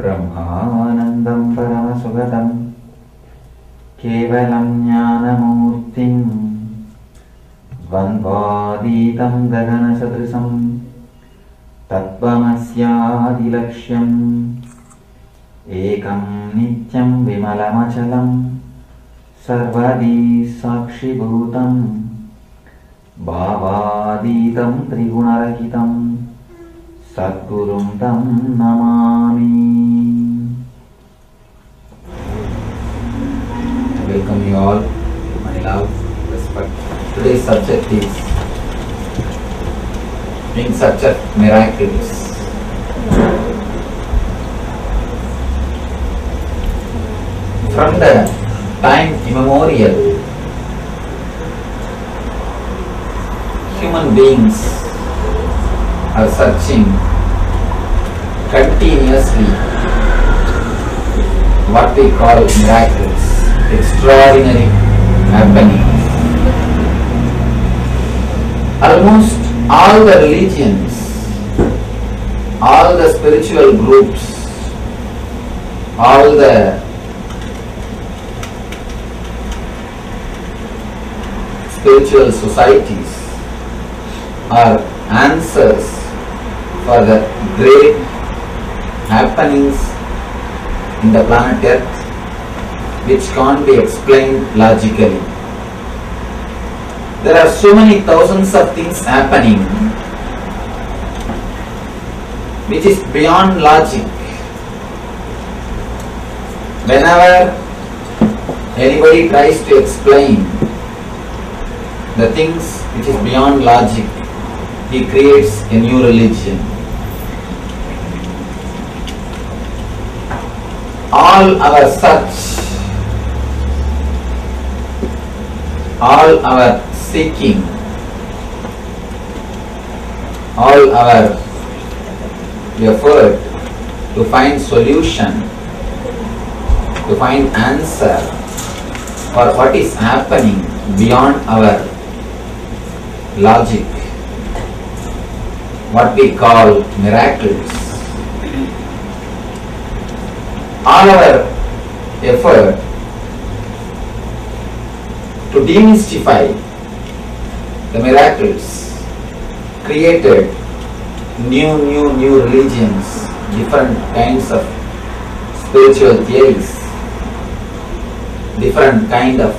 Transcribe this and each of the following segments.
ब्रह्मानन्दं परमसुगतं केवलं ज्ञानमूर्तिं द्वन्द्वातीतं गगनसदृशं तत्त्वमस्यादिलक्ष्यम् एकं नित्यं विमलमचलं सर्वदी साक्षिभूतं भावातीतं त्रिगुणरहितं सद्गुरुं तं Namami. I welcome you all, my love, respect. Today's subject is being such a miraculous. From the time immemorial, human beings are searching continuously what we call miracles, extraordinary happenings. Almost all the religions, all the spiritual groups, all the spiritual societies are answers for the great happenings in the planet Earth which can't be explained logically. There are so many thousands of things happening which is beyond logic. Whenever anybody tries to explain the things which is beyond logic, he creates a new religion. All our search, all our seeking, all our effort to find solution, to find answer for what is happening beyond our logic, what we call miracles. All our effort to demystify the miracles created new religions, different kinds of spiritual theories, different kind of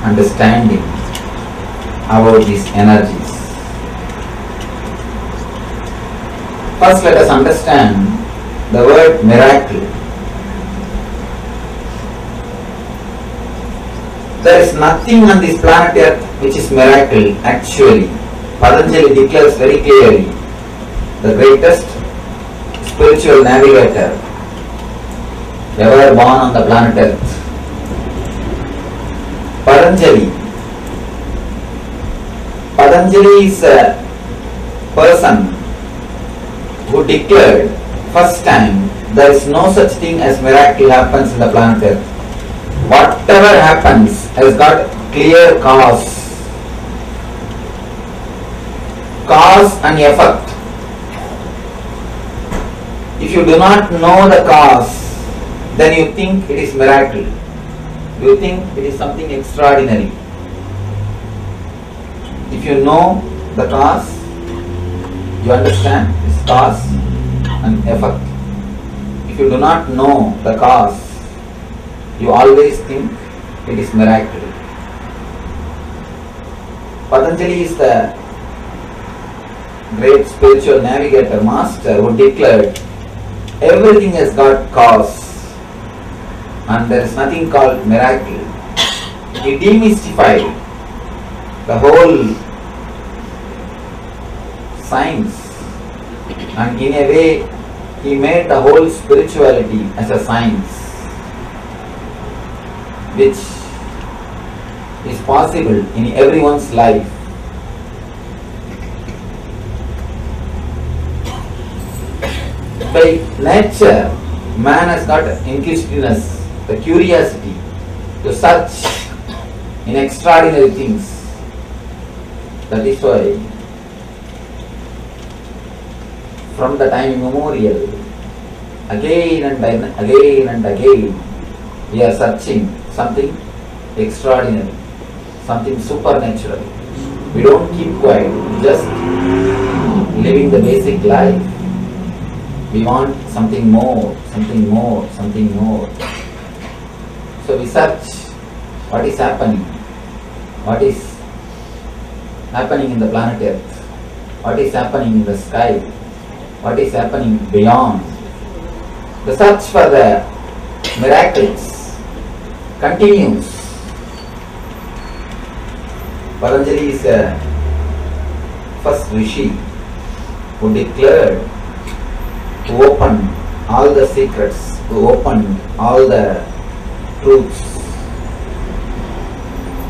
understanding about these energies. First, let us understand the word miracle. There is nothing on this planet Earth which is miracle actually. Patanjali declares very clearly, the greatest spiritual navigator ever born on the planet Earth, Patanjali. Patanjali is a person who declared first time there is no such thing as miracle happens in the planet Earth. Whatever happens has got clear cause and effect. If you do not know the cause, then you think it is miracle. You think it is something extraordinary. If you know the cause, you understand its cause and effect. If you do not know the cause, you always think it is miracle. Patanjali is the great spiritual navigator master who declared everything has got cause and there is nothing called miracle. He demystified the whole science and in a way he made the whole spirituality as a science which is possible in everyone's life. By nature, man has got inquisitiveness, the curiosity to search in extraordinary things. That is why from the time immemorial, again and again, we are searching something extraordinary, something supernatural. We don't keep quiet, just living the basic life. We want something more, something more, something more. So we search what is happening, what is happening in the planet Earth, what is happening in the sky, what is happening beyond. The search for the miracles continues. Patanjali is a first rishi who declared, who opened all the secrets, who opened all the truths.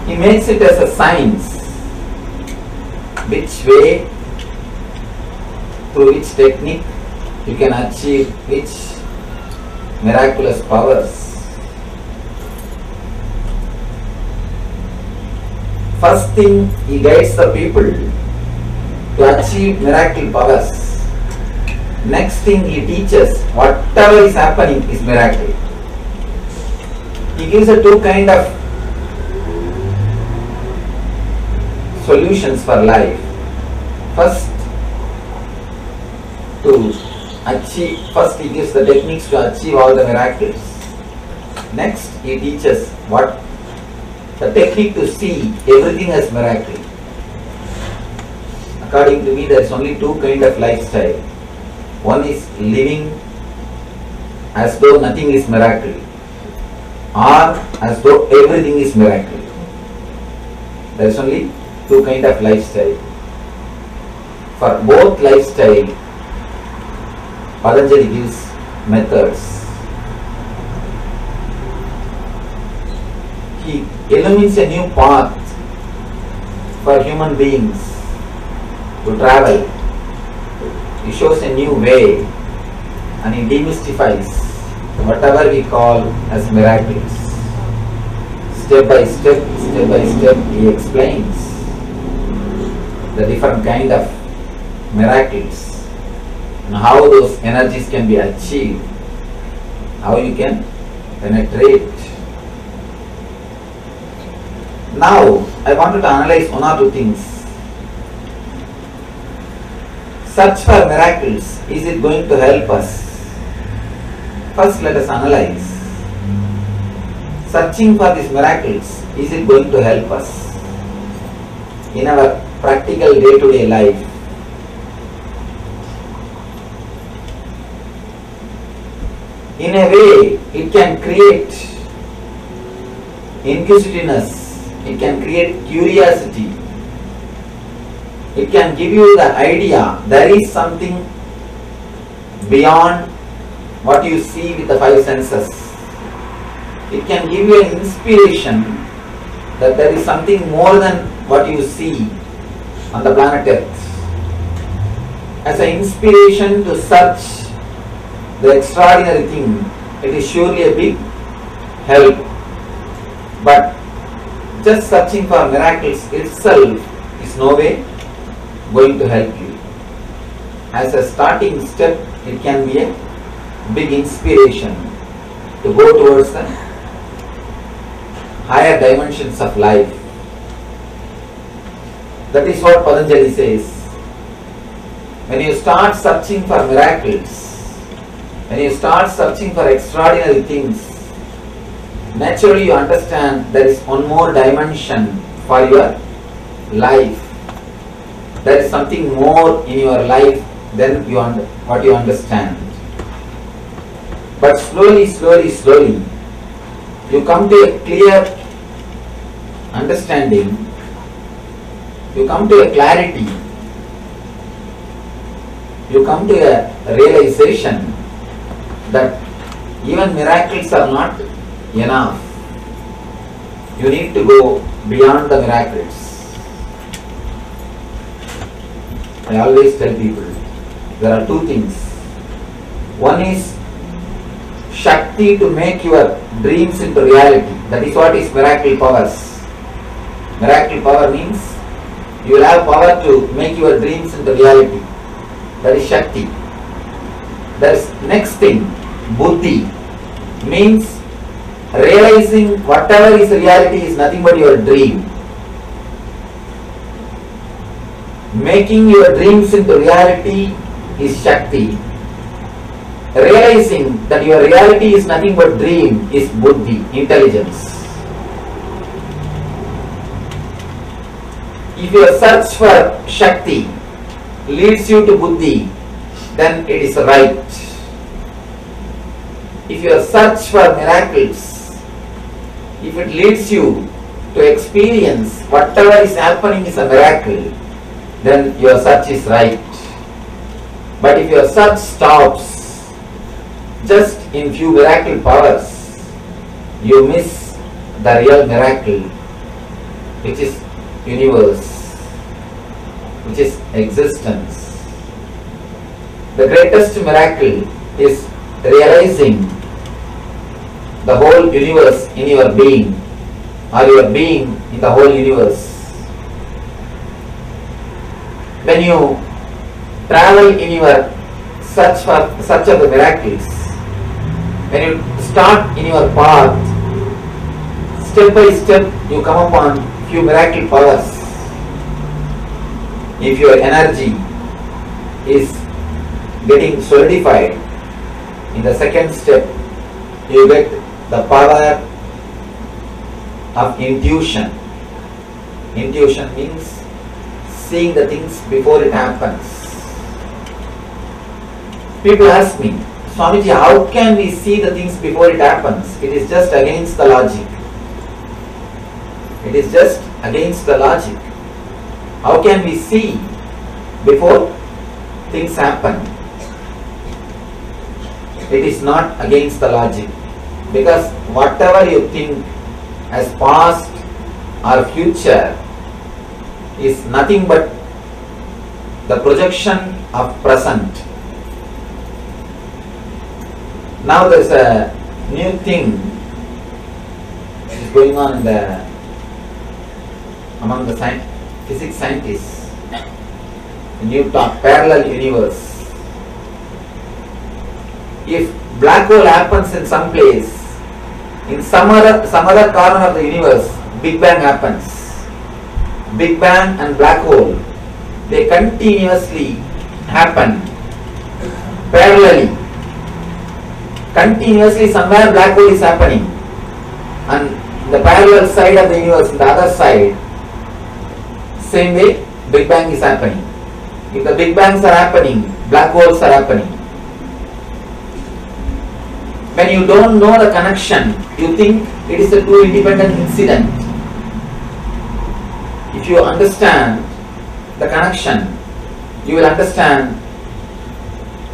He makes it as a science, which way, through which technique you can achieve which miraculous powers. First thing, he guides the people to achieve miracle powers. Next thing, he teaches whatever is happening is miracle. He gives a two kind of solutions for life. First, he gives the techniques to achieve all the miracles. Next, he teaches what the technique to see everything as miracle. According to me, there is only two kind of lifestyle. One is living as though nothing is miracle, or as though everything is miracle. There is only two kind of lifestyle. For both lifestyle, Patanjali gives methods. He illumines a new path for human beings to travel. He shows a new way and he demystifies whatever we call as miracles. Step by step, he explains the different kind of miracles and how those energies can be achieved, how you can penetrate. Now, I wanted to analyze one or two things. Search for miracles, is it going to help us? First, let us analyze. Searching for these miracles, is it going to help us in our practical day-to-day life? In a way, it can create inquisitiveness, it can create curiosity, it can give you the idea there is something beyond what you see with the five senses. It can give you an inspiration that there is something more than what you see on the planet Earth. As an inspiration to search the extraordinary thing, it is surely a big help. But just searching for miracles itself is no way going to help you. As a starting step, it can be a big inspiration to go towards the higher dimensions of life. That is what Patanjali says. When you start searching for miracles, when you start searching for extraordinary things, naturally you understand there is one more dimension for your life. There is something more in your life than what you understand. But slowly, you come to a clear understanding, you come to a clarity, you come to a realization that even miracles are not enough. You need to go beyond the miracles. I always tell people, there are two things. One is Shakti to make your dreams into reality. That is what is miracle powers. Miracle power means You will have power to make your dreams into reality. That is Shakti. That is next thing, Buddhi, means realizing whatever is reality is nothing but your dream. Making your dreams into reality is Shakti. Realizing that your reality is nothing but dream is Buddhi, intelligence. If your search for Shakti leads you to Buddhi, then it is right. If your search for miracles, if it leads you to experience whatever is happening is a miracle, then your search is right. But if your search stops just in few miracle powers, you miss the real miracle, which is universe, which is existence. The greatest miracle is realizing the whole universe in your being, or your being in the whole universe. When you travel in your search of the miracles, when you start in your path, step by step you come upon few miracle powers. If your energy is getting solidified, in the second step you get the power of intuition. Intuition means seeing the things before it happens. People ask me, Swamiji, how can we see the things before it happens? It is just against the logic. It is just against the logic. How can we see before things happen? It is not against the logic, because whatever you think as past or future is nothing but the projection of present. Now there is a new thing which is going on among the physics scientists. A new talk, parallel universe. If black hole happens in some place, in some other corner of the universe, Big Bang happens. Big Bang and black hole, they continuously happen parallelly. Continuously somewhere black hole is happening, and the parallel side of the universe, the other side, same way Big Bang is happening. If the Big Bangs are happening, black holes are happening. When you don't know the connection, you think it is a two independent incident. If you understand the connection, you will understand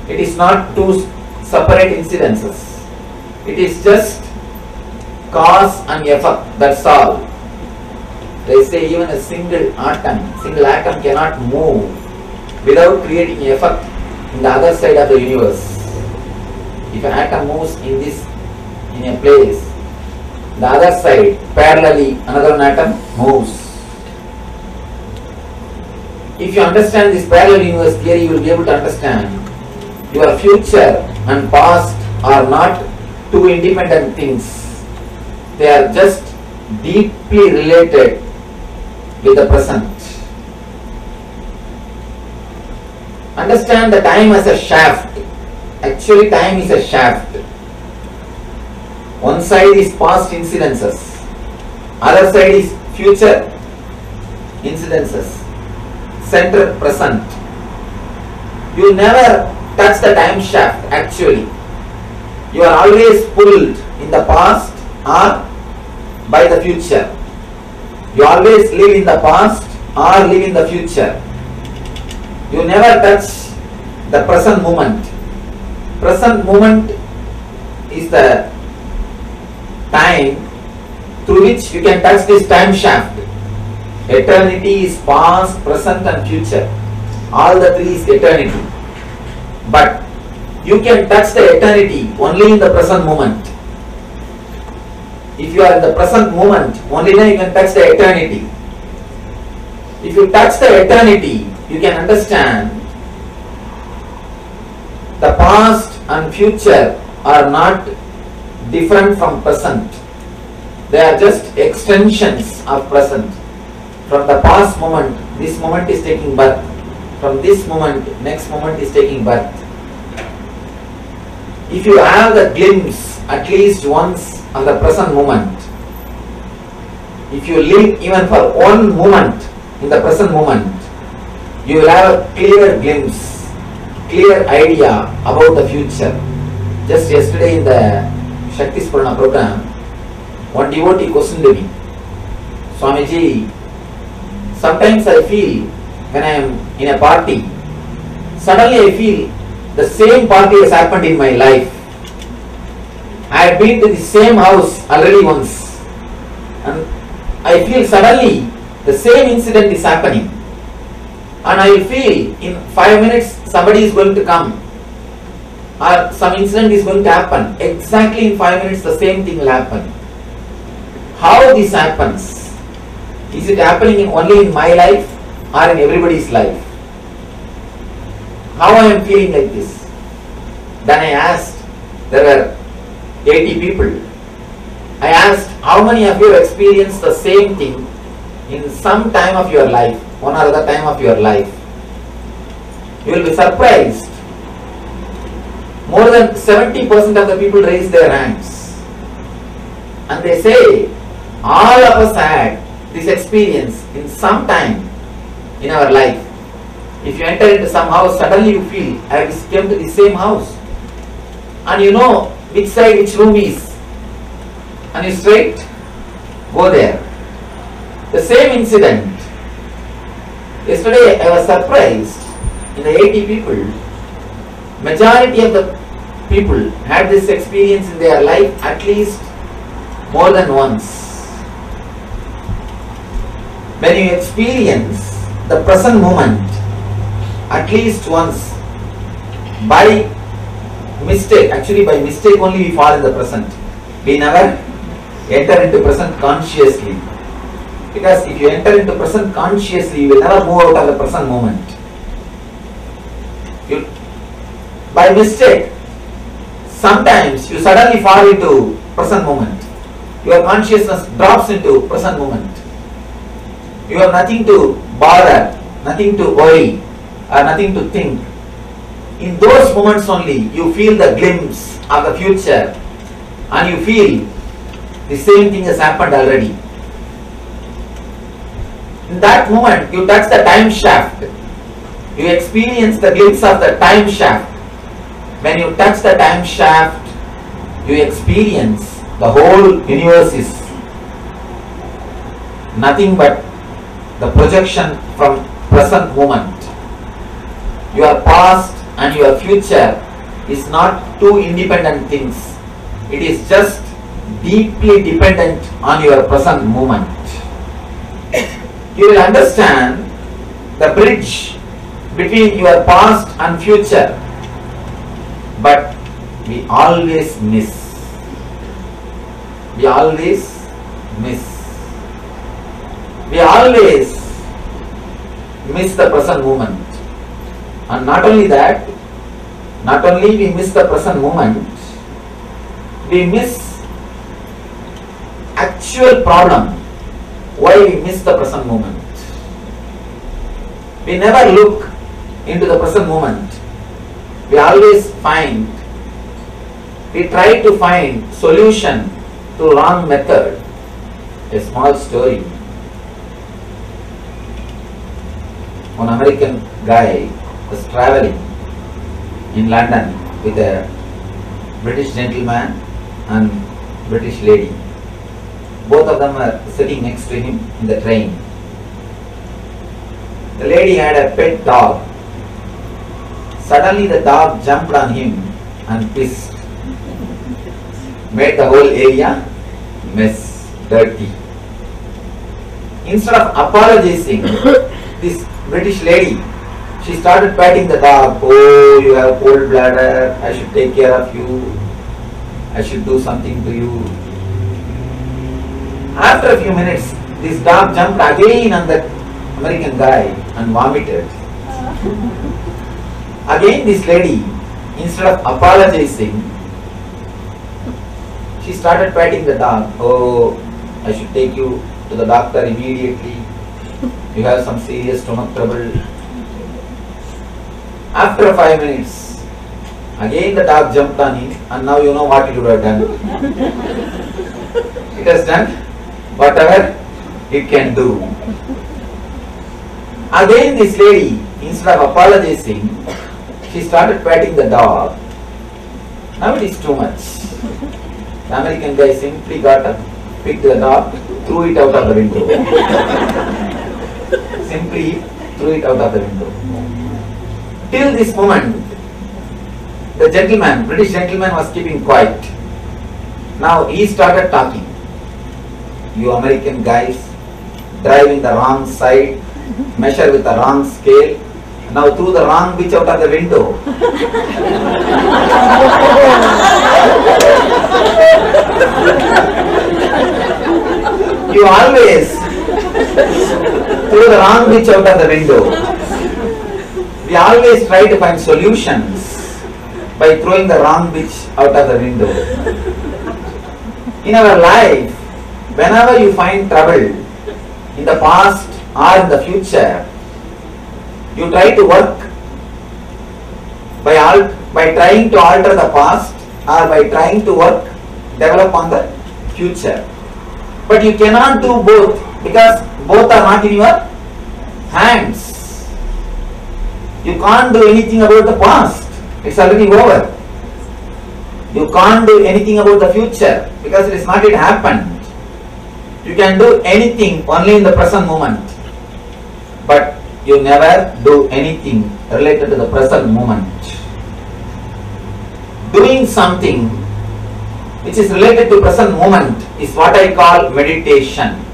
it is not two separate incidences. It is just cause and effect, that's all. They say even a single atom cannot move without creating effect in the other side of the universe. If an atom moves in a place, the other side, parallelly, another atom moves. If you understand this parallel universe theory, you will be able to understand your future and past are not two independent things. They are just deeply related with the present. Understand the time as a shaft. Actually, time is a shaft. One side is past incidences, other side is future incidences. Center present. You never touch the time shaft actually. You are always pulled in the past or by the future. You always live in the past or live in the future. You never touch the present moment. Present moment is the time through which you can touch this time shaft. Eternity is past, present and future. All the three is eternity. But you can touch the eternity only in the present moment. If you are in the present moment, only then you can touch the eternity. If you touch the eternity, you can understand the past and future are not different from present. They are just extensions of present. From the past moment, this moment is taking birth. From this moment, next moment is taking birth. If you have the glimpse at least once of the present moment, if you live even for one moment in the present moment, you will have a clear glimpse, clear idea about the future. Just yesterday in the Shakti Spurana program, one devotee questioned me, Swamiji, sometimes I feel when I am in a party, suddenly I feel the same party has happened in my life. I have been to the same house already once, and I feel suddenly the same incident is happening, and I will feel in 5 minutes somebody is going to come or some incident is going to happen. Exactly in 5 minutes the same thing will happen. How this happens? Is it happening only in my life or in everybody's life? How I am feeling like this? Then I asked, there were 80 people. I asked, how many of you have experienced the same thing in some time of your life, one or other time of your life? You will be surprised. More than 70% of the people raise their hands. And they say, all of us had this experience in some time in our life. If you enter into some house, suddenly you feel, I came to the same house. And you know which side, which room is. And you straight go there. The same incident. Yesterday I was surprised, in the 80 people, majority of the people had this experience in their life at least more than once. When you experience the present moment at least once, by mistake, actually by mistake only we fall in the present. We never enter into present consciously. Because if you enter into present consciously, you will never move out of the present moment. By mistake, sometimes you suddenly fall into present moment. Your consciousness drops into present moment. You have nothing to bother, nothing to worry, or nothing to think. In those moments only, you feel the glimpse of the future, and you feel the same thing has happened already. In that moment, you touch the time shaft. You experience the glimpse of the time shaft. When you touch the time shaft, you experience the whole universe is nothing but the projection from present moment. Your past and your future is not two independent things. It is just deeply dependent on your present moment. You will understand the bridge between your past and future, but we always miss. We always miss. We always miss the present moment. And not only that, not only we miss the present moment, we miss actual problem. Why we miss the present moment? We never look into the present moment. We always we try to find solution to wrong method. A small story. One American guy was traveling in London with a British gentleman and British lady. Both of them were sitting next to him in the train. The lady had a pet dog. Suddenly the dog jumped on him and pissed. Made the whole area mess, dirty. Instead of apologizing, this British lady, she started patting the dog. Oh, you have cold bladder, I should take care of you, I should do something to you. After a few minutes, this dog jumped again on the American guy and vomited. Again this lady, instead of apologizing, she started patting the dog. Oh, I should take you to the doctor immediately. You have some serious stomach trouble. After 5 minutes, again the dog jumped on it, and now you know what it would have done. It has done whatever it can do. Again this lady, instead of apologizing, she started patting the dog. Now it is too much. The American guy simply got up, picked the dog, threw it out of the window. Simply threw it out of the window. Till this moment, the gentleman, British gentleman, was keeping quiet. Now he started talking. You American guys drive in the wrong side, measure with the wrong scale, now threw the wrong bitch out of the window. You always threw the wrong bitch out of the window. We always try to find solutions by throwing the wrong bitch out of the window. In our life, whenever you find trouble in the past or in the future, you try to work by trying to alter the past or by trying to work, develop on the future. But you cannot do both because both are not in your hands. You can't do anything about the past. It's already over. You can't do anything about the future because it is not yet happened. You can do anything only in the present moment. But you never do anything related to the present moment. Doing something which is related to present moment is what I call meditation.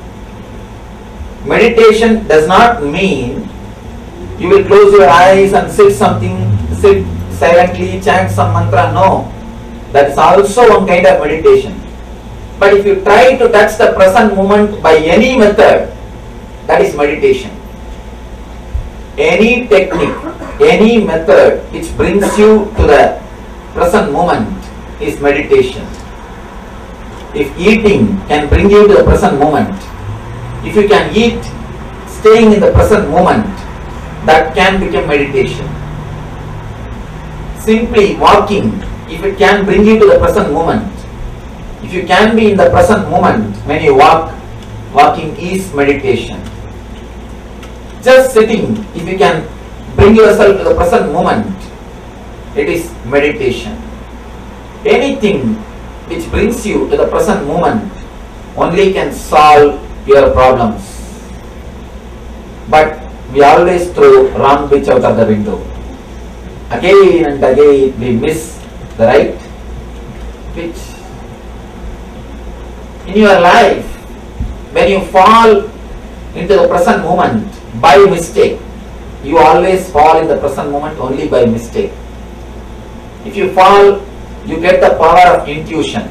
Meditation does not mean you will close your eyes and sit silently, chant some mantra. No, that is also one kind of meditation. But if you try to touch the present moment by any method, that is meditation. Any technique, any method which brings you to the present moment is meditation. If eating can bring you to the present moment, if you can eat staying in the present moment, that can become meditation. Simply walking, if it can bring you to the present moment, if you can be in the present moment when you walk, walking is meditation. Just sitting, if you can bring yourself to the present moment, it is meditation. Anything which brings you to the present moment only can solve your problems. But we always throw wrong bitch out of the window. Again and again we miss the right pitch. In your life, when you fall into the present moment by mistake, you always fall in the present moment only by mistake. If you fall, you get the power of intuition.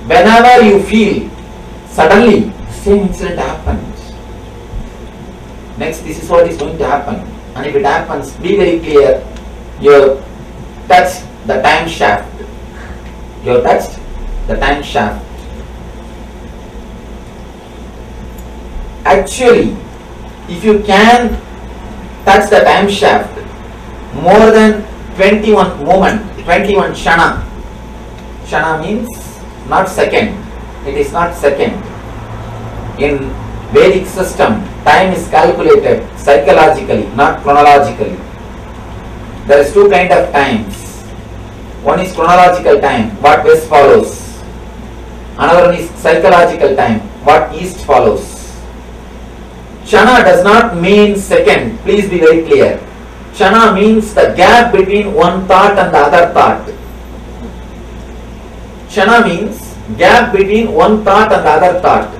Whenever you feel, suddenly the same incident happens. Next, this is what is going to happen. And if it happens, be very clear. You touch the time shaft. You touched the time shaft. Actually, if you can touch the time shaft more than 21 moment, 21 shana. Shana means not second. It is not second. In Vedic system, time is calculated psychologically, not chronologically. There is two kinds of times. One is chronological time, what west follows. Another one is psychological time, what east follows. Shana does not mean second. Please be very clear. Shana means the gap between one thought and the other thought. Shana means gap between one thought and the other thought.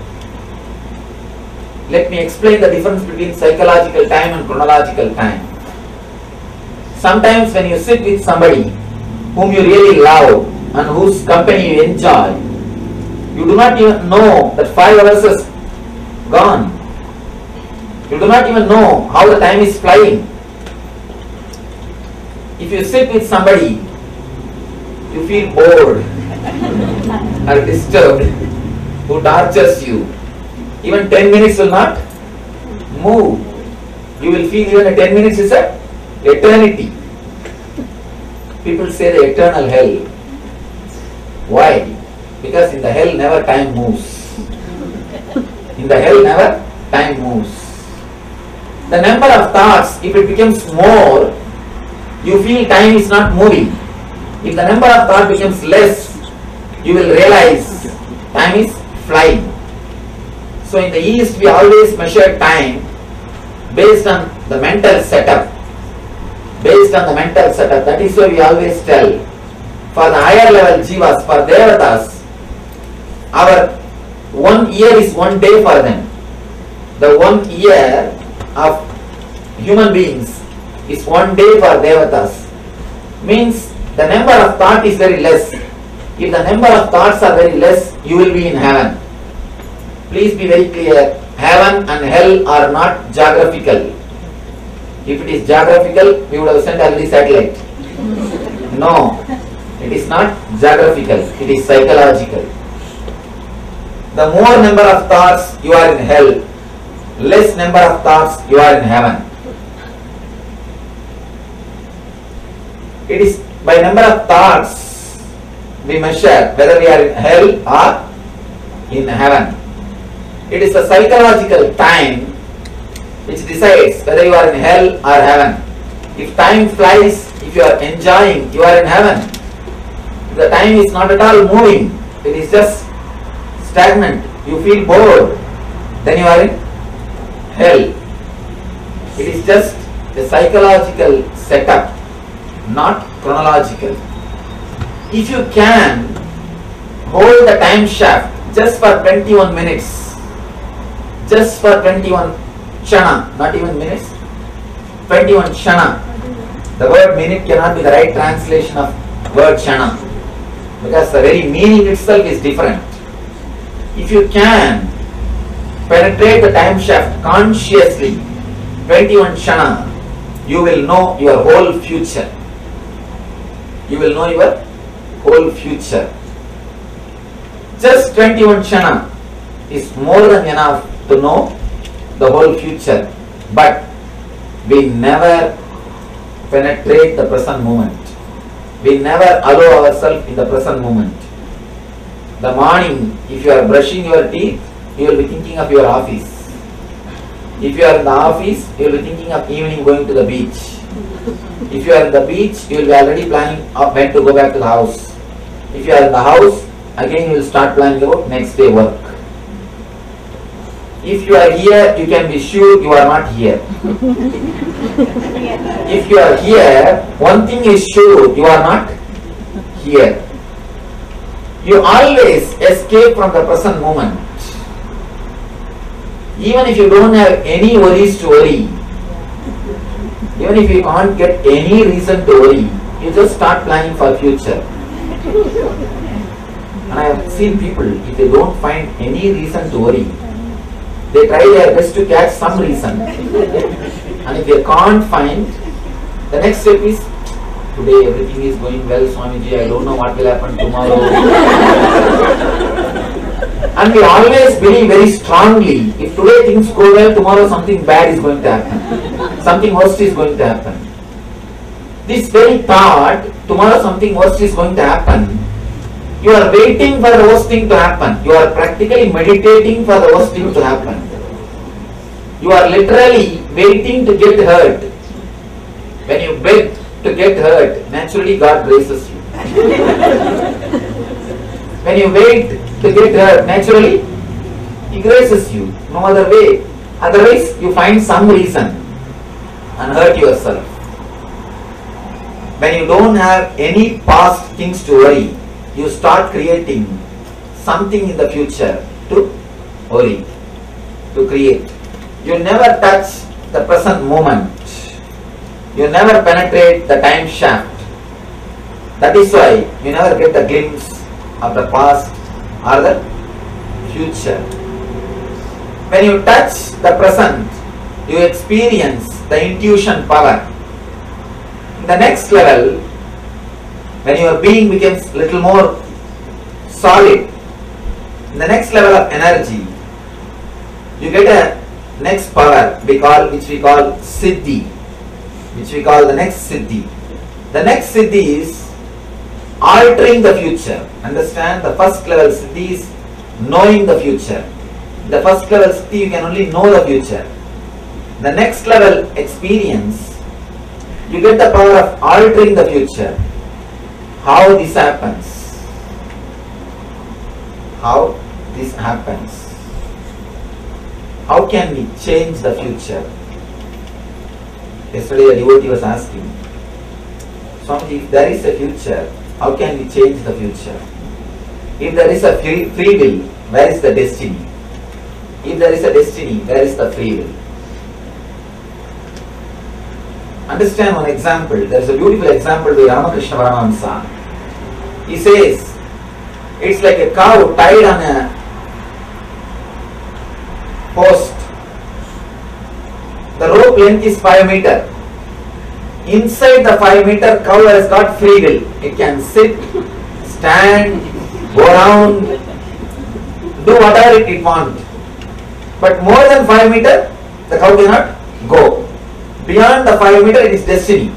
Let me explain the difference between psychological time and chronological time. Sometimes when you sit with somebody whom you really love and whose company you enjoy, you do not even know that 5 hours is gone. You do not even know how the time is flying. If you sit with somebody, you feel bored or disturbed, who tortures you. Even 10 minutes will not move. You will feel even a 10 minutes is an eternity. People say the eternal hell. Why? Because in the hell never time moves. In the hell never time moves. The number of thoughts, if it becomes more, you feel time is not moving. If the number of thoughts becomes less, you will realize time is flying. So in the East we always measure time based on the mental setup. Based on the mental setup. That is why we always tell, for the higher level jivas, for devatas, our 1 year is 1 day for them. The 1 year of human beings is 1 day for devatas. Means the number of thought is very less. If the number of thoughts are very less, you will be in heaven. Please be very clear, heaven and hell are not geographical. If it is geographical, we would have sent already satellite. No, it is not geographical, it is psychological. The more number of thoughts you are in hell, less number of thoughts you are in heaven. It is by number of thoughts we measure whether we are in hell or in heaven. It is the psychological time which decides whether you are in hell or heaven. If time flies, if you are enjoying, you are in heaven. If the time is not at all moving, it is just stagnant, you feel bored, then you are in hell. It is just a psychological setup, not chronological. If you can hold the time shaft just for 21 minutes, just for 21 kshana, not even minutes, 21 kshana. The word minute cannot be the right translation of word kshana, because the very meaning itself is different. If you can penetrate the time shaft consciously, 21 kshana, you will know your whole future. You will know your whole future. Just 21 kshana is more than enough to know the whole future, but we never penetrate the present moment. We never allow ourselves in the present moment. The morning, if you are brushing your teeth, you will be thinking of your office. If you are in the office, you will be thinking of evening going to the beach. If you are in the beach, you will be already planning when to go back to the house. If you are in the house, again you will start planning about next day work. If you are here, you can be sure you are not here. If you are here, one thing is sure, you are not here. You always escape from the present moment. Even if you don't have any worries to worry, even if you can't get any reason to worry, you just start planning for future. And I have seen people, if they don't find any reason to worry, they try their best to catch some reason. And if they can't find, the next step is, today everything is going well, Swamiji, I don't know what will happen tomorrow. And we always believe very strongly, if today things go well, tomorrow something bad is going to happen. Something worst is going to happen. This very thought, tomorrow something worst is going to happen, you are waiting for the worst thing to happen. You are practically meditating for the worst thing to happen. You are literally waiting to get hurt. When you beg to get hurt, naturally God graces you. When you wait to get hurt, naturally He graces you. No other way. Otherwise, you find some reason and hurt yourself. When you don't have any past things to worry, you start creating something in the future to worry, to create. You never touch the present moment. You never penetrate the time shaft. That is why you never get a glimpse of the past or the future. When you touch the present, you experience the intuition power. In the next level, when your being becomes little more solid, in the next level of energy, you get a next power which we call Siddhi, which we call the next Siddhi. The next Siddhi is altering the future. Understand? The first level Siddhi is knowing the future. The first level Siddhi, you can only know the future. The next level experience, you get the power of altering the future. How this happens? How this happens? How can we change the future? Yesterday a devotee was asking, Swamiji, if there is a future, how can we change the future? If there is a free will, where is the destiny? If there is a destiny, where is the free will? Understand one example. There is a beautiful example by Ramakrishna Paramahamsa. He says, it's like a cow tied on a post. The rope length is 5 meters. Inside the 5 meter, cow has got free will. It can sit, stand, go around, do whatever it wants. But more than 5 meters, the cow cannot go. Beyond the 5 meter, it is destiny.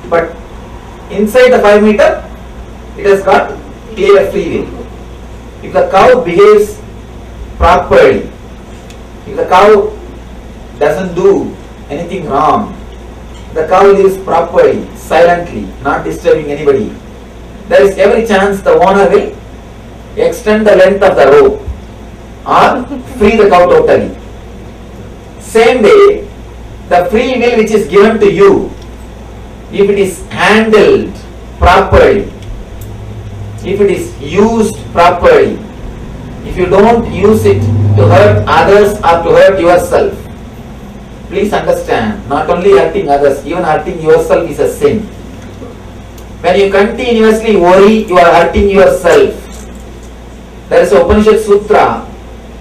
But inside the 5 meter, it has got clear free will. If the cow behaves properly, if the cow doesn't do anything wrong, the cow lives properly, silently, not disturbing anybody, there is every chance the owner will extend the length of the rope or free the cow totally. Same way, the free will which is given to you, if it is handled properly, if it is used properly, if you don't use it to hurt others or to hurt yourself, please understand, not only hurting others, even hurting yourself is a sin. When you continuously worry, you are hurting yourself. There is a Upanishad Sutra,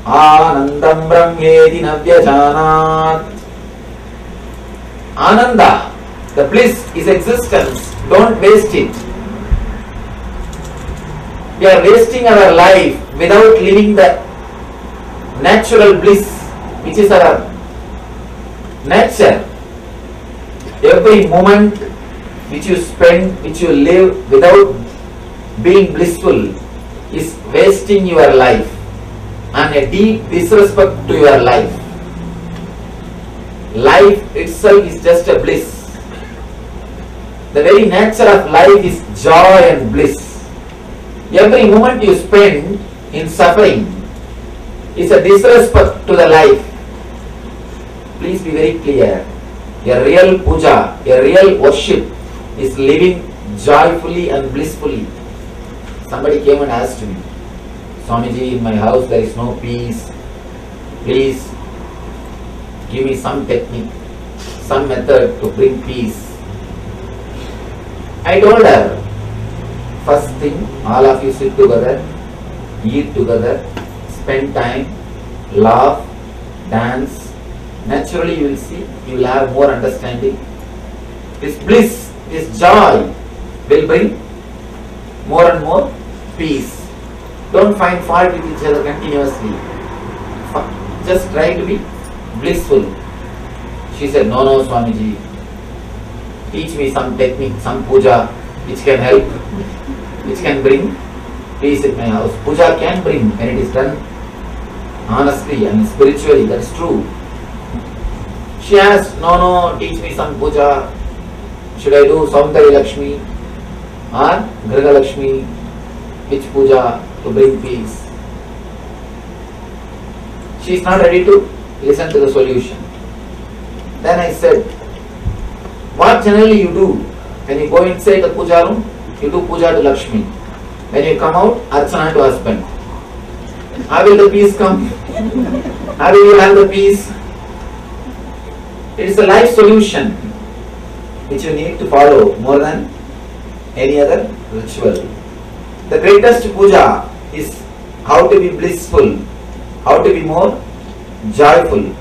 Anandam Brahmeti Navyajanat. Ananda, the bliss is existence. Don't waste it. We are wasting our life without living the natural bliss, which is our nature. Every moment which you spend, which you live without being blissful is wasting your life and a deep disrespect to your life. Life itself is just a bliss. The very nature of life is joy and bliss. Every moment you spend in suffering is a disrespect to the life. Please be very clear. A real puja, a real worship is living joyfully and blissfully. Somebody came and asked me, Swamiji, in my house there is no peace. Please give me some technique, some method to bring peace. I told her, first thing, all of you sit together, eat together, spend time, laugh, dance. Naturally you will see, you will have more understanding. This bliss, this joy will bring more and more peace. Don't find fault with each other continuously. Just try to be blissful. She said, no, Swamiji, teach me some technique, some puja which can help, which can bring peace in my house. Puja can bring when it is done honestly and spiritually, that's true. She asked, no, teach me some puja. Should I do Saundari Lakshmi or Griha Lakshmi? Which puja to bring peace? She is not ready to listen to the solution. Then I said, what generally you do? When you go inside the puja room, you do puja to Lakshmi. When you come out, Archana to husband. How will the peace come? How will you have the peace? It is a life solution which you need to follow more than any other ritual. The greatest puja is how to be blissful, how to be more joyful.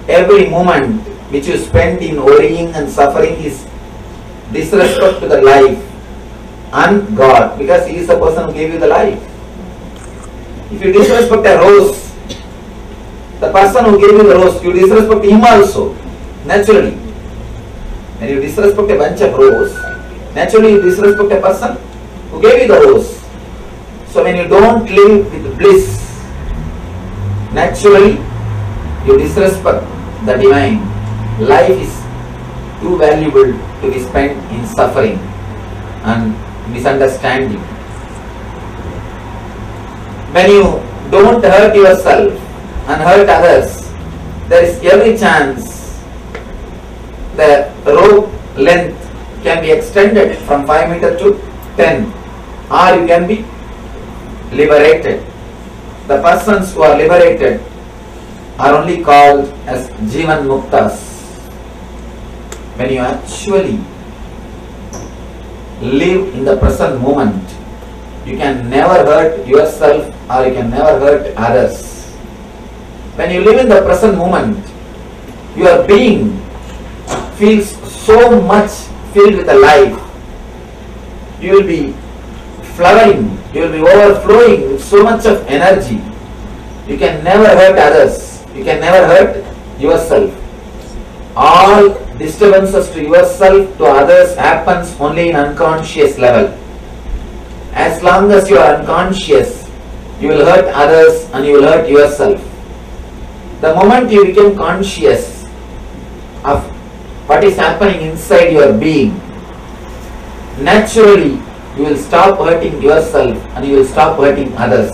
Every moment which you spend in worrying and suffering is disrespect to the life and God, because He is the person who gave you the life. If you disrespect a rose, the person who gave you the rose, you disrespect him also, naturally. When you disrespect a bunch of rose, naturally you disrespect a person who gave you the rose. So when you don't live with bliss, naturally you disrespect the divine. Life is too valuable to be spent in suffering and misunderstanding. When you don't hurt yourself and hurt others, there is every chance the rope length can be extended from 5 meters to 10, or you can be liberated. The persons who are liberated are only called as Jivan Muktas. When you actually live in the present moment, you can never hurt yourself or you can never hurt others. When you live in the present moment, your being feels so much filled with a life. You will be flowering, you will be overflowing with so much of energy. You can never hurt others, you can never hurt yourself. All disturbances to yourself, to others happens only in unconscious level. As long as you are unconscious, you will hurt others and you will hurt yourself. The moment you become conscious of what is happening inside your being, naturally you will stop hurting yourself and you will stop hurting others.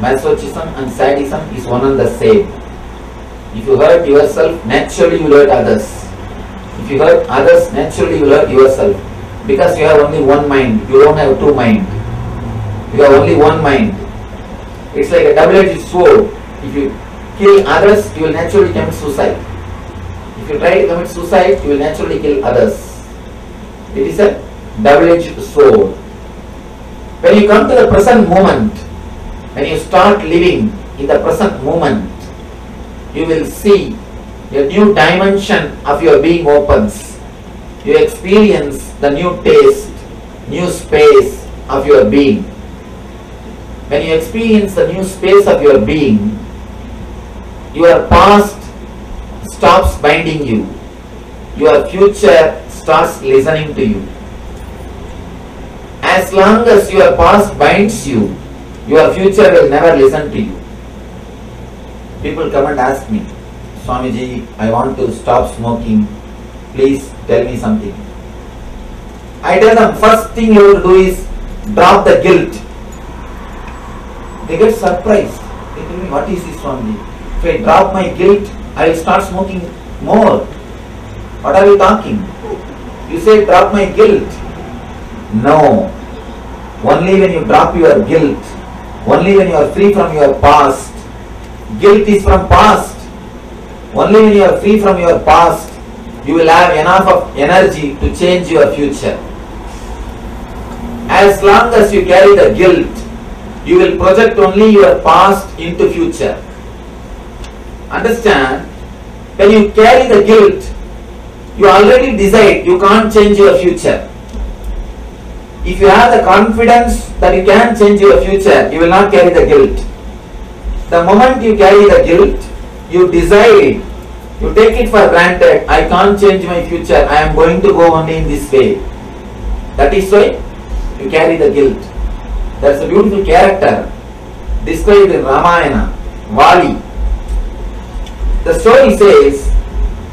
Masochism and sadism is one and the same. If you hurt yourself, naturally you will hurt others. If you hurt others, naturally you will hurt yourself. Because you have only one mind, you don't have two minds. You have only one mind. It's like a double-edged sword. If you kill others, you will naturally commit suicide. If you try to commit suicide, you will naturally kill others. It is a double-edged sword. When you come to the present moment, when you start living in the present moment, you will see a new dimension of your being opens. You experience the new taste, new space of your being. When you experience the new space of your being, your past stops binding you. Your future starts listening to you. As long as your past binds you, your future will never listen to you. People come and ask me, Swamiji, I want to stop smoking. Please tell me something. I tell them, first thing you have to do is drop the guilt. They get surprised. They tell me, what is this, Swamiji? If I drop my guilt, I will start smoking more. What are you talking? You say drop my guilt. No. Only when you drop your guilt, only when you are free from your past. Guilt is from past. Only when you are free from your past, you will have enough of energy to change your future. As long as you carry the guilt, you will project only your past into future. Understand? When you carry the guilt, you already decide you can't change your future. If you have the confidence that you can change your future, you will not carry the guilt. The moment you carry the guilt, you decide, you take it for granted, I can't change my future, I am going to go only in this way. That is why you carry the guilt. That's a beautiful character described in Ramayana, Vali. The story says,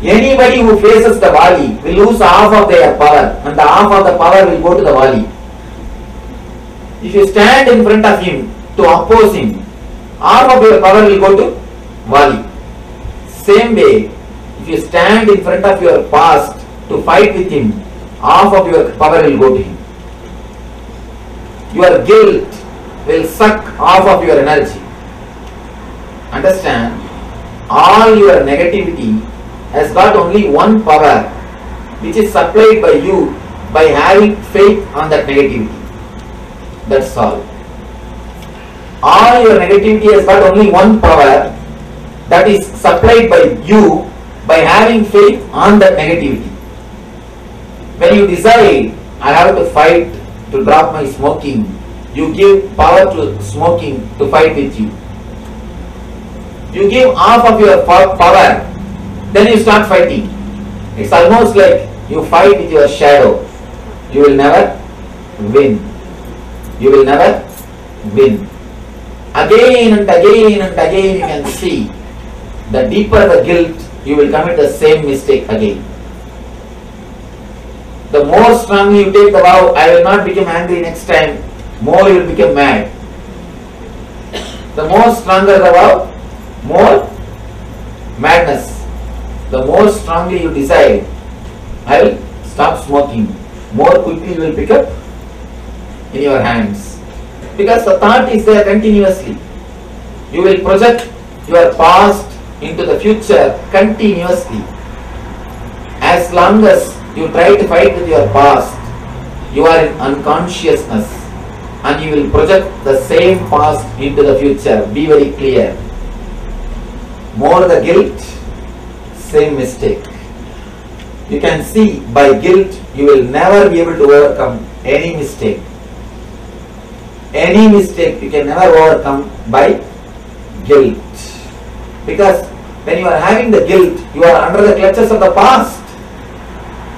anybody who faces the Vali will lose half of their power and the half of the power will go to the Vali. If you stand in front of him to oppose him, half of your power will go to Vali. Same way, if you stand in front of your past to fight with him, half of your power will go to him. Your guilt will suck half of your energy. Understand? All your negativity has got only one power, which is supplied by you by having faith on that negativity. That's all. All your negativity has got only one power, that is supplied by you by having faith on that negativity. When you decide, I have to fight to drop my smoking, you give power to smoking to fight with you. You give half of your power, then you start fighting. It's almost like you fight with your shadow. You will never win. You will never win. Again and again and again you can see, the deeper the guilt, you will commit the same mistake again. The more strongly you take the vow, I will not become angry next time, more you will become mad. The more stronger the vow, more madness. The more strongly you decide, I will stop smoking, more quickly you will pick up in your hands. Because the thought is there continuously. You will project your past into the future continuously. As long as you try to fight with your past, you are in unconsciousness and you will project the same past into the future. Be very clear. More the guilt, same mistake. You can see by guilt you will never be able to overcome any mistake. Any mistake you can never overcome by guilt. Because when you are having the guilt, you are under the clutches of the past.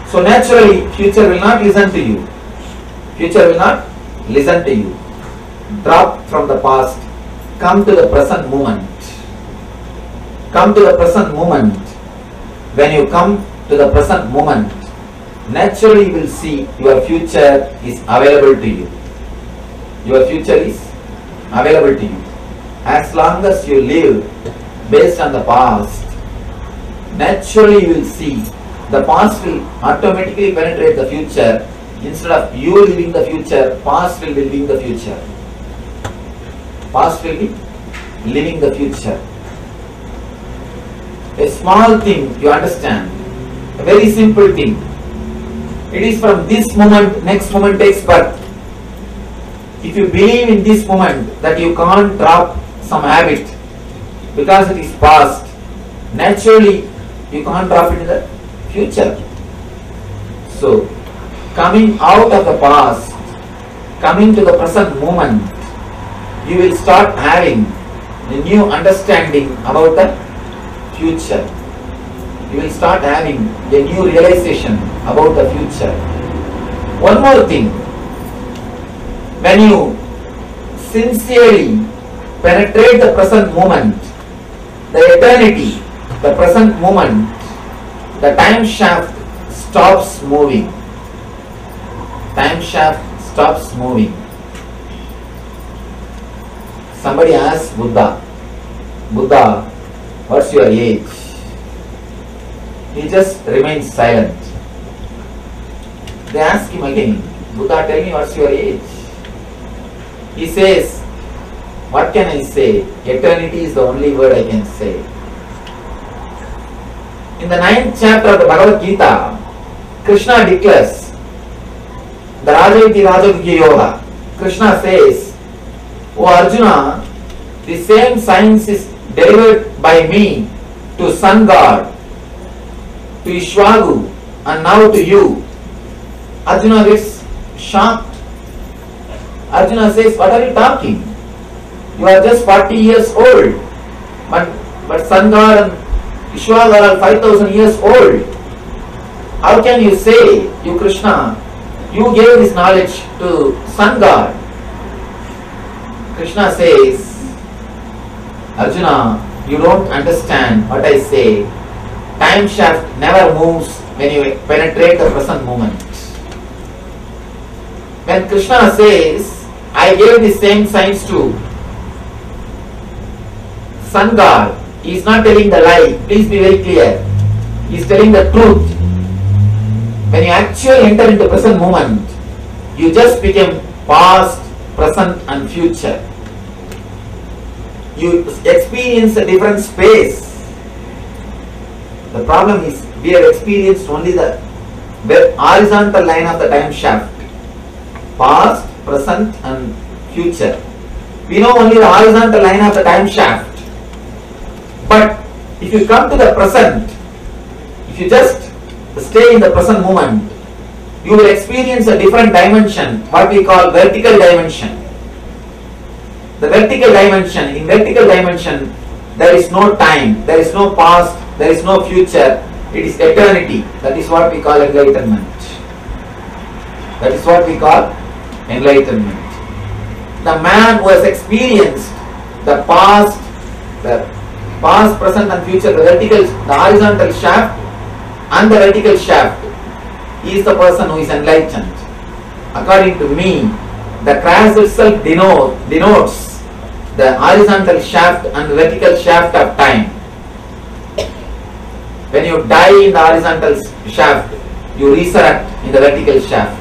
So naturally, future will not listen to you. Future will not listen to you. Drop from the past. Come to the present moment. Come to the present moment. When you come to the present moment, naturally you will see your future is available to you. Your future is available to you. As long as you live based on the past, naturally you will see the past will automatically penetrate the future. Instead of you living the future, past will be living the future. Past will be living the future. A small thing you understand, a very simple thing. It is from this moment, next moment takes birth. If you believe in this moment that you can't drop some habit because it is past, naturally you can't drop it in the future. So, coming out of the past, coming to the present moment, you will start having a new understanding about the future. You will start having a new realization about the future. One more thing. When you sincerely penetrate the present moment, the eternity, the present moment, the time shaft stops moving. Time shaft stops moving. Somebody asked Buddha, Buddha, what's your age? He just remains silent. They ask him again, Buddha, tell me what's your age? He says, what can I say? Eternity is the only word I can say. In the 9th chapter of the Bhagavad Gita, Krishna declares, the Rajaviti Rajaviti Yoga. Krishna says, O Arjuna, the same science is delivered by me to Sun God, to Ishwagu, and now to you. Arjuna gets shocked. Arjuna says, what are you talking? You are just 40 years old. But Sun God and Ishwagu are 5,000 years old. How can you say, you Krishna, you gave this knowledge to Sun God? Krishna says, Arjuna, you don't understand what I say. Time shaft never moves when you penetrate the present moment. When Krishna says, I gave the same science to Sun God, he is not telling the lie. Please be very clear. He is telling the truth. When you actually enter into present moment, you just become past, present and future. You experience a different space. The problem is we have experienced only the horizontal line of the time shaft. Past, present and future. We know only the horizontal line of the time shaft. But if you come to the present, you just stay in the present moment, you will experience a different dimension, what we call vertical dimension. The vertical dimension, in vertical dimension, there is no time, there is no past, there is no future, it is eternity. That is what we call enlightenment. That is what we call enlightenment. The man who has experienced the past, present and future, the horizontal shaft and the vertical shaft, he is the person who is enlightened. According to me, the cross itself denotes the horizontal shaft and the vertical shaft of time. When you die in the horizontal shaft, you resurrect in the vertical shaft.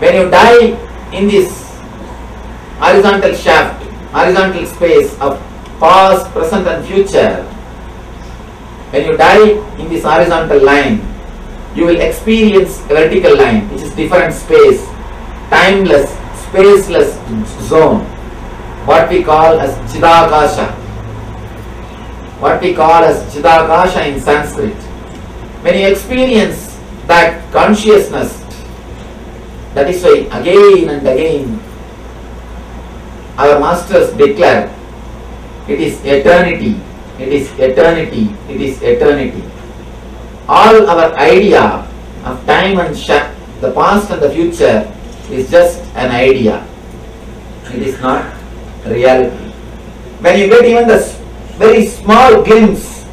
When you die in this horizontal shaft, horizontal space of past, present and future, when you die in this horizontal line, you will experience a vertical line, which is different space, timeless, spaceless zone, what we call as Chidakasha. What we call as Chidakasha in Sanskrit. When you experience that consciousness, that is why again and again our masters declare, it is eternity, it is eternity, it is eternity. All our idea of time and the past and the future is just an idea. It is not reality. When you get even the very small glimpse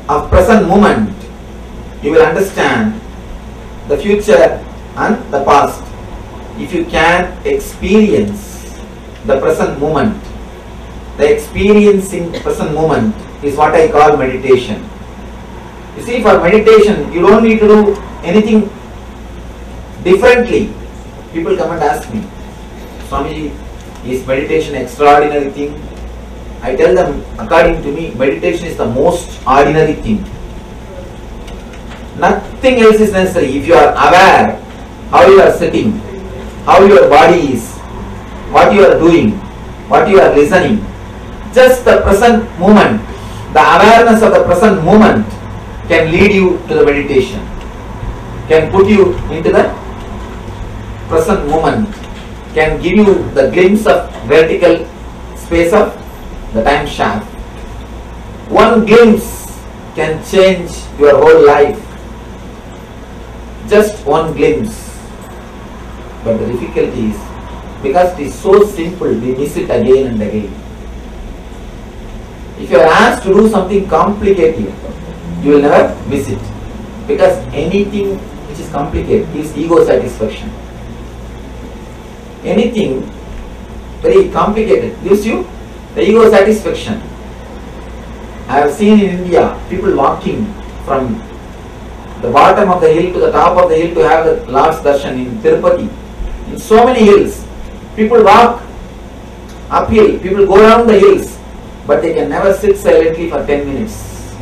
of present moment, you will understand the future and the past. If you can experience the present moment, the experiencing present moment is what I call meditation. You see, for meditation, you don't need to do anything differently. People come and ask me, Swamiji, is meditation extraordinary thing? I tell them, according to me, meditation is the most ordinary thing. Nothing else is necessary. If you are aware how you are sitting, how your body is, what you are doing, what you are listening, just the present moment, the awareness of the present moment can lead you to the meditation, can put you into the present moment, can give you the glimpse of vertical space of the time shaft. One glimpse can change your whole life. Just one glimpse. But the difficulty is, because it is so simple, we miss it again and again. If you are asked to do something complicated, you will never miss it. Because anything which is complicated gives ego satisfaction. Anything very complicated gives you the ego satisfaction. I have seen in India people walking from the bottom of the hill to the top of the hill to have the Lord's darshan in Tirupati. In so many hills, people walk uphill, people go down the hills, but they can never sit silently for 10 minutes.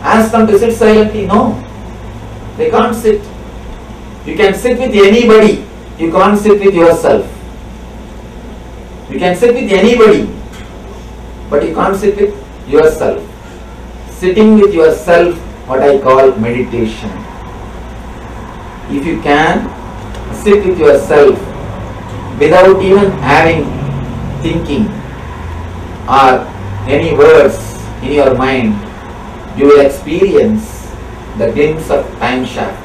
Ask them to sit silently, no. They can't sit. You can sit with anybody, you can't sit with yourself. You can sit with anybody, but you can't sit with yourself. Sitting with yourself, what I call meditation. If you can sit with yourself without even having thinking or any words in your mind, you will experience the glimpse of time shaft.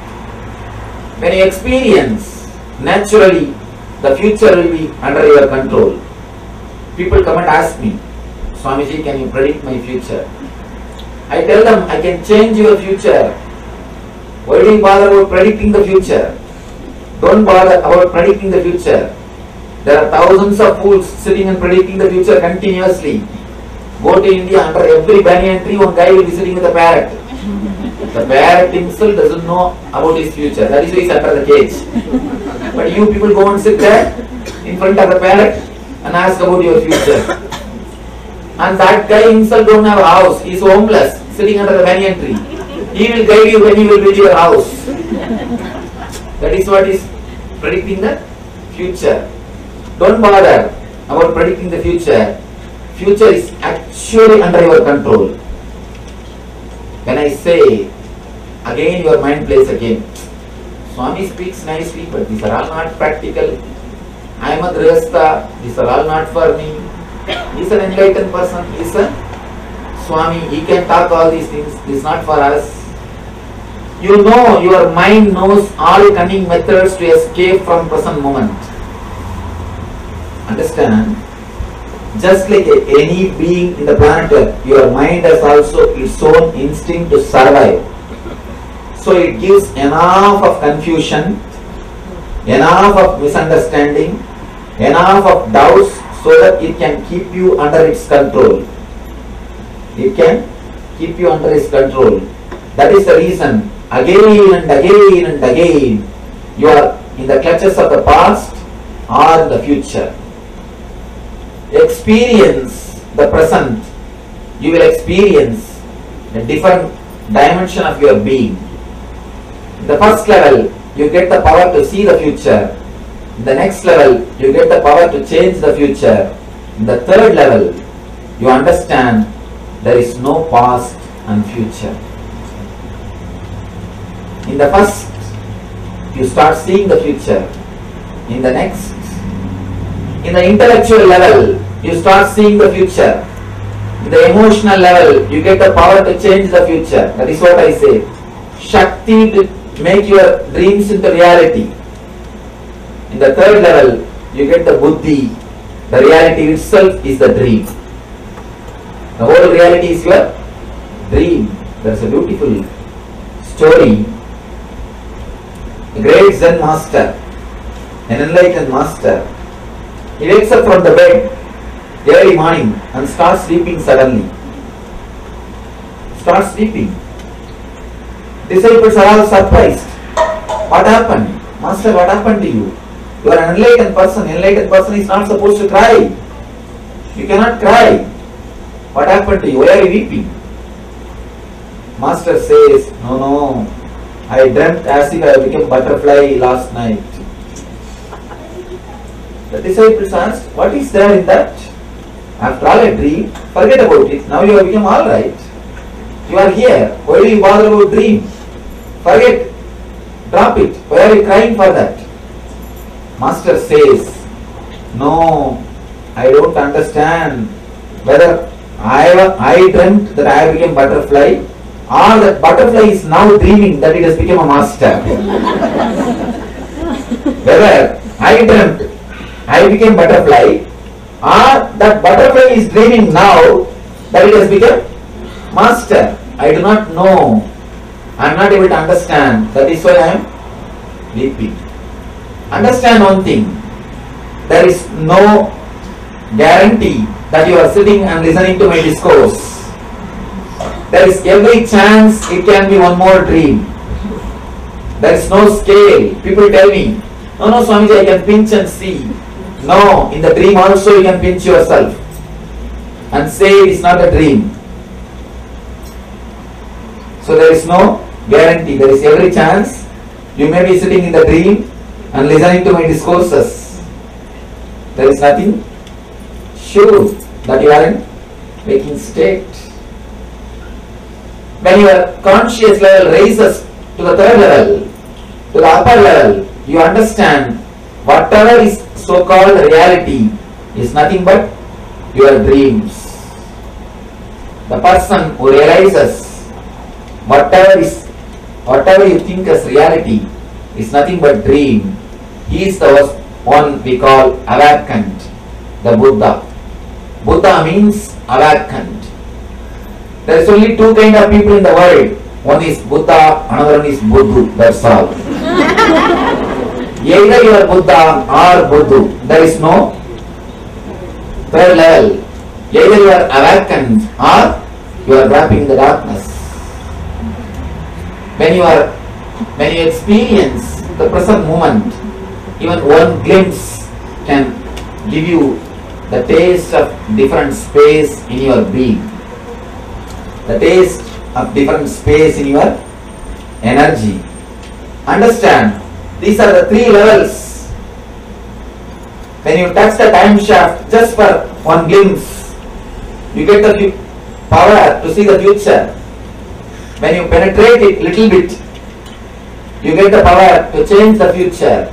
When you experience, naturally the future will be under your control. People come and ask me, Swamiji, can you predict my future? I tell them, I can change your future. Why do you bother about predicting the future? Don't bother about predicting the future. There are thousands of fools sitting and predicting the future continuously. Go to India, under every banyan tree, one guy will be sitting with a parrot. The parrot himself doesn't know about his future. That is why he is under the cage. But you people go and sit there in front of the parrot and ask about your future. And that guy himself don't have a house. He is homeless, sitting under the banyan tree. He will guide you when he will build your house. That is what is predicting the future. Don't bother about predicting the future. Future is actually under your control. When I say, again your mind plays a game. Swami speaks nicely, but these are all not practical. I am a Grihastha, these are all not for me. He is an enlightened person, he is a Swami, he can talk all these things, this is not for us. You know, your mind knows all cunning methods to escape from present moment. Understand? Just like any being in the planet Earth, your mind has also its own instinct to survive. So it gives enough of confusion, enough of misunderstanding, enough of doubts so that it can keep you under its control. It can keep you under its control. That is the reason again and again and again you are in the clutches of the past or in the future. Experience the present. You will experience a different dimension of your being. In the first level, you get the power to see the future. In the next level, you get the power to change the future. In the third level, you understand there is no past and future. In the first, you start seeing the future. In the next, in the intellectual level, you start seeing the future. In the emotional level, you get the power to change the future. That is what I say. Shakti to make your dreams into reality. In the third level, you get the buddhi. The reality itself is the dream. The whole reality is your dream. There is a beautiful story. A great Zen master, an enlightened master, he wakes up from the bed early morning and starts sleeping suddenly. Starts sleeping. Disciples are all surprised. What happened? Master, what happened to you? You are an enlightened person. Enlightened person is not supposed to cry. You cannot cry. What happened to you? Why are you weeping? Master says, no, I dreamt as if I became butterfly last night. The disciples asked, what is there in that? After all a dream, forget about it. Now you have become alright. You are here. Why do you bother about dream? Forget. Drop it. Why are you crying for that? Master says, no, I don't understand whether I dreamt that I became butterfly or that butterfly is now dreaming that it has become a master. Whether I dreamt I became butterfly or that butterfly is dreaming now that it has become master. I do not know. I am not able to understand. That is why I am weeping. Understand one thing. There is no guarantee that you are sitting and listening to my discourse. There is every chance it can be one more dream. There is no scale. People tell me, no, Swamiji, I can pinch and see. No, in the dream also you can pinch yourself and say it is not a dream. So there is no guarantee. There is every chance you may be sitting in the dream and listening to my discourses. There is nothing sure that you are in waking state. When your conscious level raises to the third level, to the upper level, you understand whatever is so-called reality is nothing but your dreams. The person who realizes whatever you think as reality is nothing but dream, he is the one we call awakened, the Buddha. Buddha means awakened. There is only two kind of people in the world. One is Buddha, another one is Buddhu. That's all. Either you are Buddha or Buddhu. There is no third level. Either you are awakened or you are wrapping in the darkness. When you experience the present moment, even one glimpse can give you the taste of different space in your being. The taste of different space in your energy. Understand, these are the three levels. When you touch the time shaft just for one glimpse, you get the power to see the future. When you penetrate it little bit, you get the power to change the future.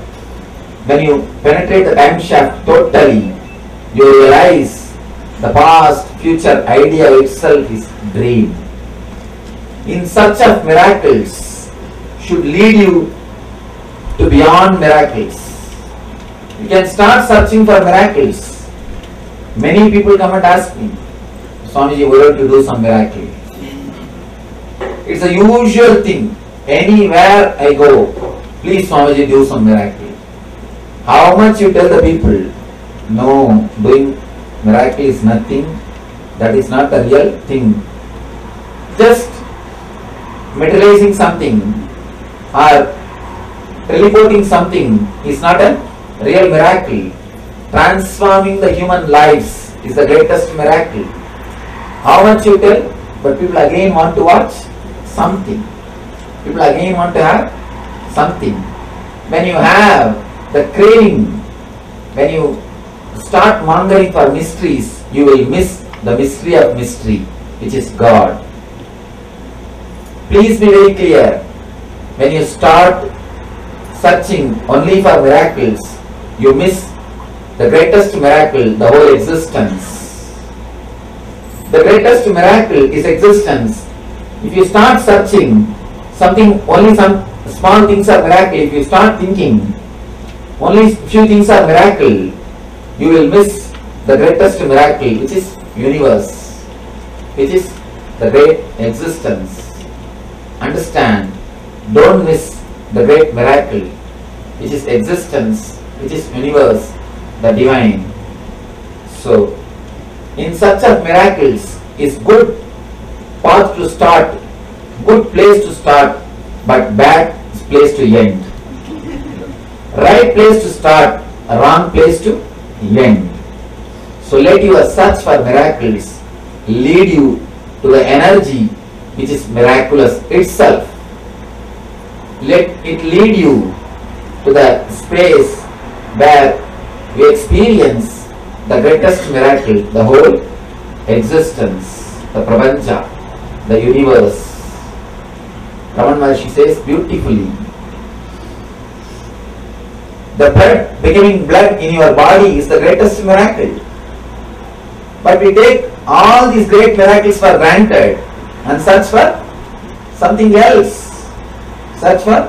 When you penetrate the time shaft totally, you realize the past, future idea itself is dream. In search of miracles should lead you to beyond miracles. You can start searching for miracles. Many people come and ask me, Swamiji, we have to do some miracle. It's a usual thing. Anywhere I go, please Swamiji, do some miracle. How much you tell the people? No, doing miracle is nothing. That is not the real thing. Just materializing something or teleporting something is not a real miracle. Transforming the human lives is the greatest miracle. How much you tell, but people again want to watch something. People again want to have something. When you have the craving, when you start mongering for mysteries, you will miss the mystery of mystery, which is God. Please be very clear. When you start searching only for miracles, you miss the greatest miracle, the whole existence. The greatest miracle is existence. If you start searching something, only some small things are miracle. If you start thinking only few things are miracle, you will miss the greatest miracle, which is universe, which is the great existence. Understand, don't miss the great miracle, which is existence, which is universe, the divine. So, in such of miracles is good path to start, good place to start, but bad place to end. Right place to start, wrong place to end. So let your search for miracles lead you to the energy which is miraculous itself. Let it lead you to the space where we experience the greatest miracle, the whole existence, the Prapancha, the universe. Raman Maharshi says beautifully, the blood becoming blood in your body is the greatest miracle. But we take all these great miracles for granted and search for something else, search for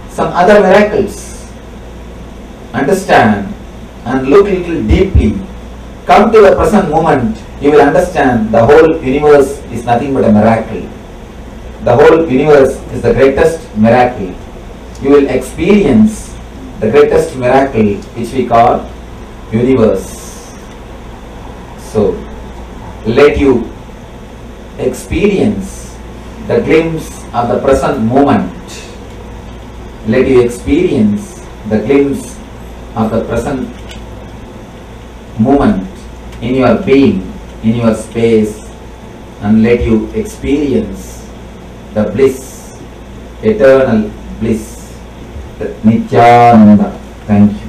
some other miracles. Understand and look a little deeply. Come to the present moment, you will understand the whole universe is nothing but a miracle. The whole universe is the greatest miracle. You will experience the greatest miracle which we call universe. So, let you experience the glimpse of the present moment. Let you experience the glimpse of the present moment in your being, in your space, and let you experience the bliss, eternal bliss, Nityananda. Thank you.